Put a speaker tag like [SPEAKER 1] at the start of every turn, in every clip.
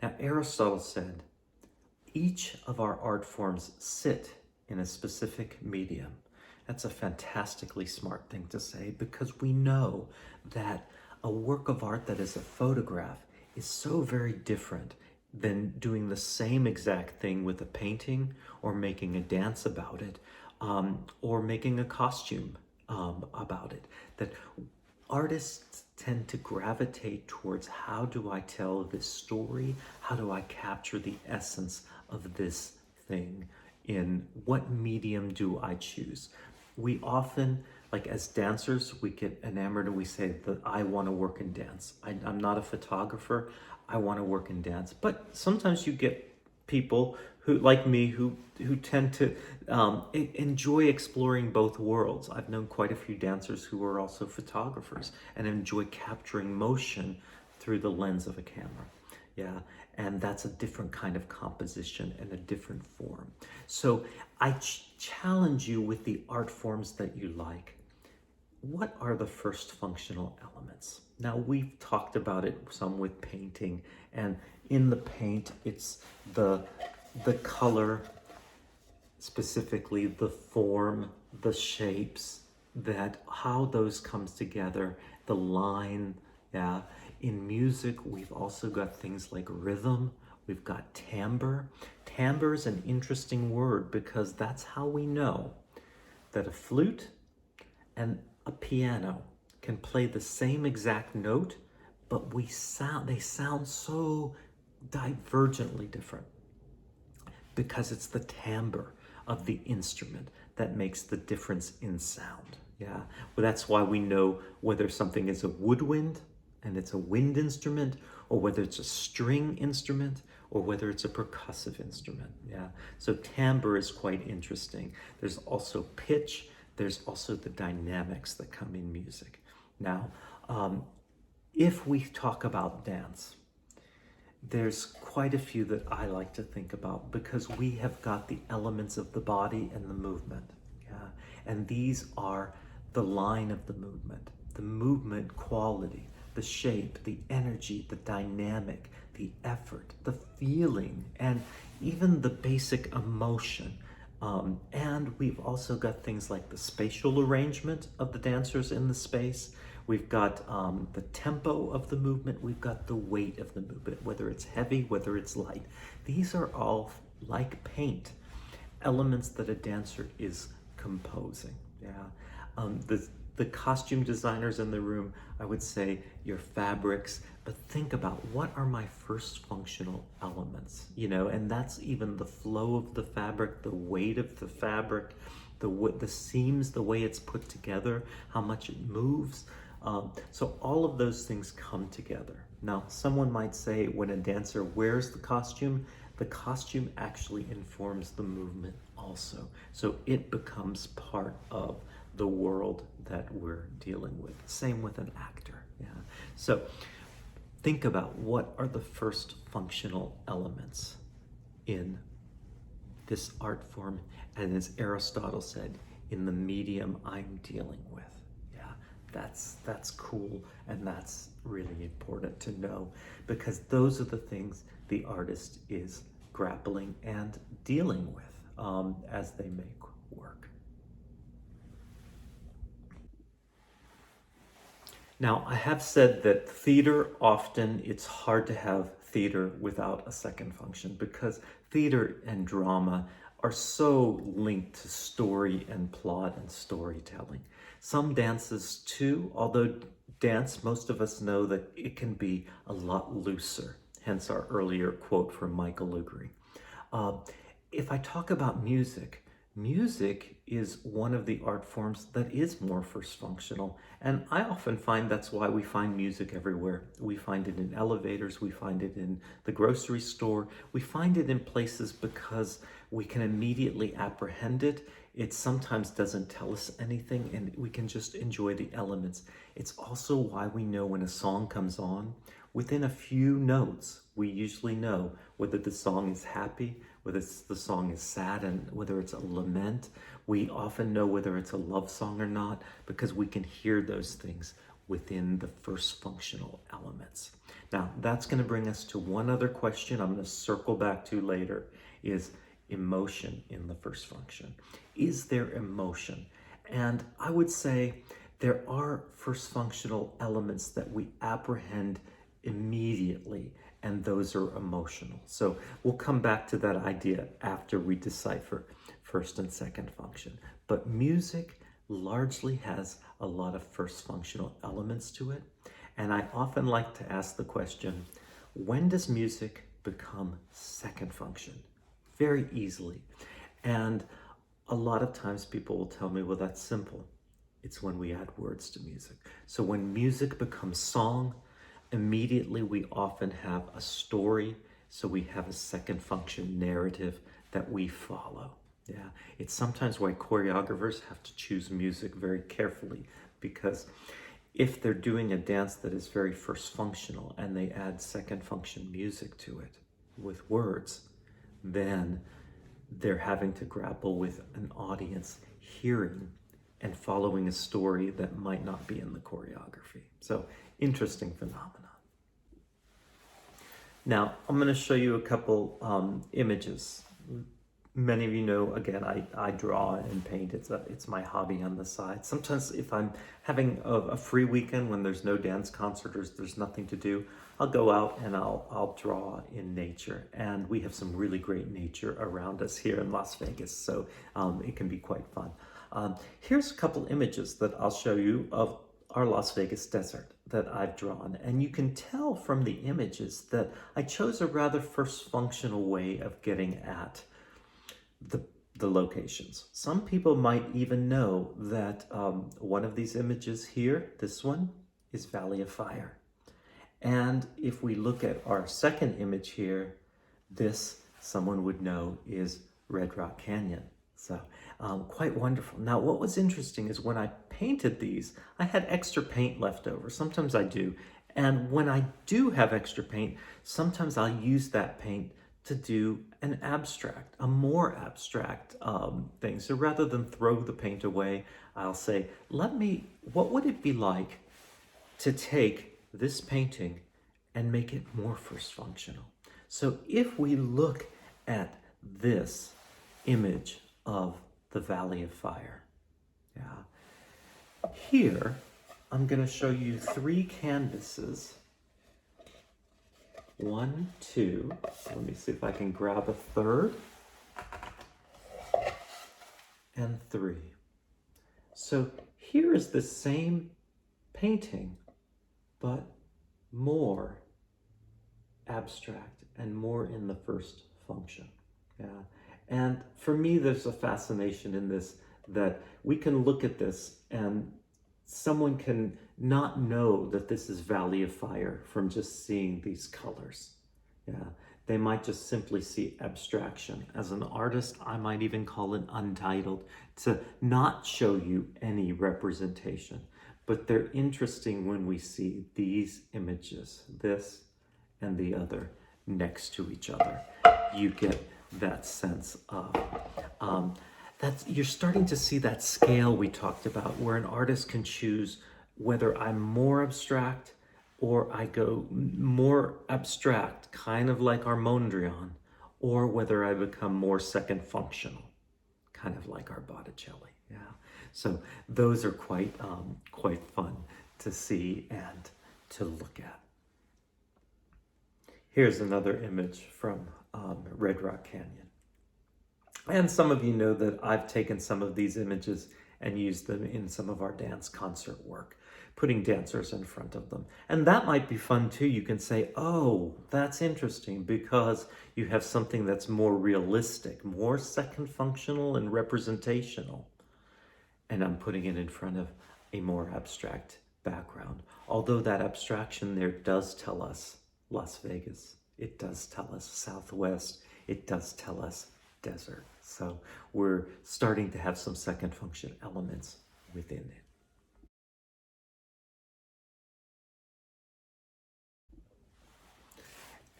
[SPEAKER 1] Now, Aristotle said, each of our art forms sit in a specific medium. That's a fantastically smart thing to say because we know that a work of art that is a photograph is so very different than doing the same exact thing with a painting or making a dance about it, or making a costume about it. That artists tend to gravitate towards, how do I tell this story? How do I capture the essence of this thing? In what medium do I choose? We often, like as dancers, we get enamored and we say that I want to work in dance. I'm not a photographer. I want to work in dance. But sometimes you get people who, like me, who tend to enjoy exploring both worlds. I've known quite a few dancers who are also photographers and enjoy capturing motion through the lens of a camera. Yeah, and that's a different kind of composition and a different form. So I challenge you with the art forms that you like. What are the first functional elements? Now, we've talked about it some with painting, and in the paint, it's the color, specifically the form, the shapes, that how those comes together, the line, yeah. In music, we've also got things like rhythm, we've got timbre. Timbre is an interesting word because that's how we know that a flute and a piano can play the same exact note, but they sound so divergently different because it's the timbre of the instrument that makes the difference in sound. Yeah, well, that's why we know whether something is a woodwind and it's a wind instrument, or whether it's a string instrument, or whether it's a percussive instrument. Yeah, so timbre is quite interesting. There's also pitch. There's also the dynamics that come in music. Now, if we talk about dance, there's quite a few that I like to think about because we have got the elements of the body and the movement. Yeah, and these are the line of the movement quality, the shape, the energy, the dynamic, the effort, the feeling, and even the basic emotion. And we've also got things like the spatial arrangement of the dancers in the space. We've got the tempo of the movement. We've got the weight of the movement, whether it's heavy, whether it's light. These are all, like paint, elements that a dancer is composing. Yeah. The costume designers in the room, I would say your fabrics, but think about what are my first functional elements, and that's even the flow of the fabric, the weight of the fabric, the seams, the way it's put together, how much it moves. So all of those things come together. Now, someone might say when a dancer wears the costume actually informs the movement also. So it becomes part of the world that we're dealing with. Same with an actor. Yeah. So think about what are the first functional elements in this art form, and as Aristotle said, in the medium I'm dealing with. Yeah, that's cool, and that's really important to know because those are the things the artist is grappling and dealing with as they make work. Now, I have said that theater, often it's hard to have theater without a second function because theater and drama are so linked to story and plot and storytelling. Some dances too, although dance, most of us know that it can be a lot looser, hence our earlier quote from Michael Lugerie. If I talk about music, music is one of the art forms that is more first functional. And I often find that's why we find music everywhere. We find it in elevators, we find it in the grocery store, we find it in places because we can immediately apprehend it. It sometimes doesn't tell us anything and we can just enjoy the elements. It's also why we know when a song comes on, within a few notes, we usually know whether the song is happy, whether the song is sad, and whether it's a lament. We often know whether it's a love song or not because we can hear those things within the first functional elements. Now, that's going to bring us to one other question I'm going to circle back to later, is emotion in the first function. Is there emotion? And I would say there are first functional elements that we apprehend immediately, and those are emotional. So we'll come back to that idea after we decipher first and second function. But music largely has a lot of first functional elements to it. And I often like to ask the question, when does music become second function? Very easily. And a lot of times people will tell me, well, that's simple. It's when we add words to music. So when music becomes song, immediately we often have a story. So we have a second function narrative that we follow. Yeah, it's sometimes why choreographers have to choose music very carefully, because if they're doing a dance that is very first functional and they add second function music to it with words, then they're having to grapple with an audience hearing and following a story that might not be in the choreography. So, interesting phenomenon. Now, I'm going to show you a couple images. Many of you know, again, I draw and paint. It's my hobby on the side. Sometimes if I'm having a free weekend when there's no dance concert or there's nothing to do, I'll go out and I'll draw in nature. And we have some really great nature around us here in Las Vegas, so it can be quite fun. Here's a couple images that I'll show you of our Las Vegas desert that I've drawn. And you can tell from the images that I chose a rather first functional way of getting at the locations. Some people might even know that one of these images here, this one, is Valley of Fire. And if we look at our second image here, this, someone would know, is Red Rock Canyon. So quite wonderful. Now, what was interesting is when I painted these, I had extra paint left over. Sometimes I do. And when I do have extra paint, sometimes I'll use that paint to do an abstract, a more abstract thing. So rather than throw the paint away, I'll say, what would it be like to take this painting and make it more first functional? So if we look at this image of the Valley of Fire, here I'm going to show you 3 canvases. 1, 2, let me see if I can grab a third, and 3. So here is the same painting, but more abstract and more in the first function. Yeah. And for me, there's a fascination in this, that we can look at this and someone can not know that this is Valley of Fire from just seeing these colors. Yeah, they might just simply see abstraction. As an artist, I might even call it untitled, to not show you any representation. But they're interesting when we see these images, this and the other, next to each other. You get that sense of you're starting to see that scale we talked about, where an artist can choose whether I'm more abstract or I go more abstract, kind of like our Mondrian, or whether I become more second functional, kind of like our Botticelli. Yeah. So those are quite fun to see and to look at. Here's another image from Red Rock Canyon. And some of you know that I've taken some of these images and used them in some of our dance concert work, putting dancers in front of them. And that might be fun too. You can say, oh, that's interesting, because you have something that's more realistic, more second functional and representational. And I'm putting it in front of a more abstract background. Although that abstraction there does tell us Las Vegas. It does tell us Southwest. It does tell us desert. So we're starting to have some second function elements within it.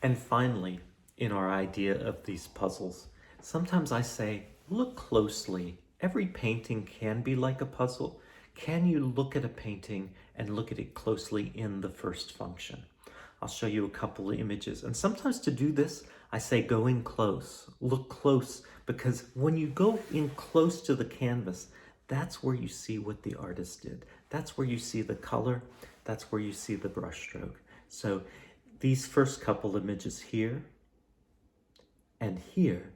[SPEAKER 1] And finally, in our idea of these puzzles, sometimes I say, look closely. Every painting can be like a puzzle. Can you look at a painting and look at it closely in the first function? I'll show you a couple of images. And sometimes to do this, I say go in close, look close, because when you go in close to the canvas, that's where you see what the artist did. That's where you see the color. That's where you see the brushstroke. So these first couple images here and here,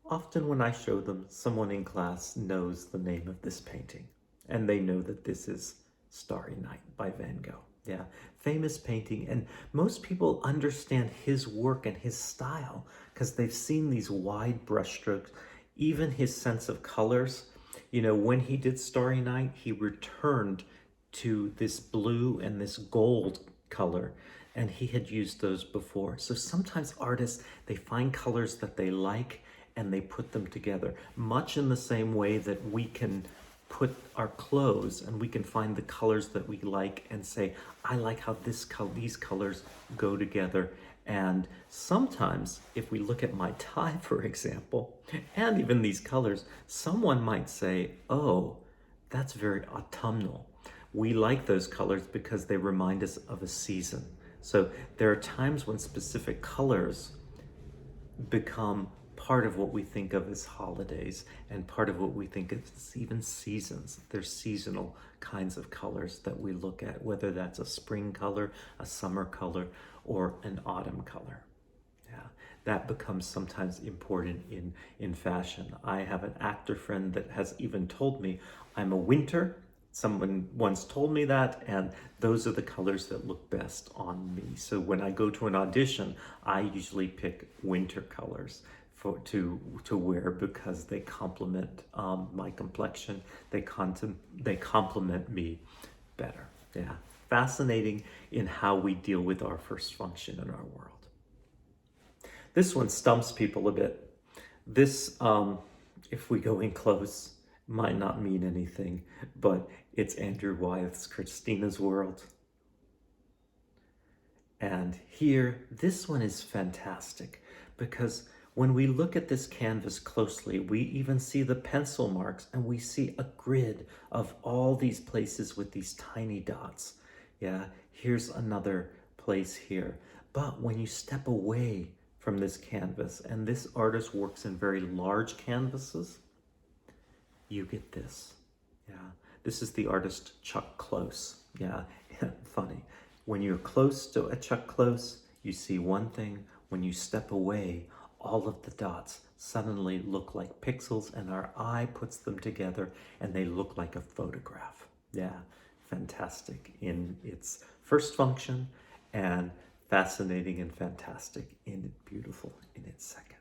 [SPEAKER 1] often when I show them, someone in class knows the name of this painting, and they know that this is Starry Night by Van Gogh. Yeah, famous painting, and most people understand his work and his style because they've seen these wide brushstrokes, even his sense of colors. You know, when he did Starry Night, he returned to this blue and this gold color, and he had used those before. So sometimes artists, they find colors that they like and they put them together, much in the same way that we can put our clothes and we can find the colors that we like and say, I like how these colors go together. And sometimes if we look at my tie, for example, and even these colors, someone might say, oh, that's very autumnal. We like those colors because they remind us of a season. So there are times when specific colors become part of what we think of as holidays and part of what we think of as even seasons. There's seasonal kinds of colors that we look at, whether that's a spring color, a summer color, or an autumn color. Yeah, that becomes sometimes important in fashion. I have an actor friend that has even told me I'm a winter. Someone once told me that, and those are the colors that look best on me. So when I go to an audition, I usually pick winter colors to wear because they complement my complexion. They complement me better. Yeah, fascinating in how we deal with our first function in our world. This one stumps people a bit. This, if we go in close, might not mean anything, but it's Andrew Wyeth's Christina's World. And here, this one is fantastic because when we look at this canvas closely, we even see the pencil marks and we see a grid of all these places with these tiny dots. Yeah, here's another place here. But when you step away from this canvas, and this artist works in very large canvases, you get this. Yeah, this is the artist Chuck Close. Yeah, funny. When you're close to a Chuck Close, you see one thing. When you step away, all of the dots suddenly look like pixels, and our eye puts them together and they look like a photograph. Yeah, fantastic in its first function and fascinating and fantastic and beautiful in its second.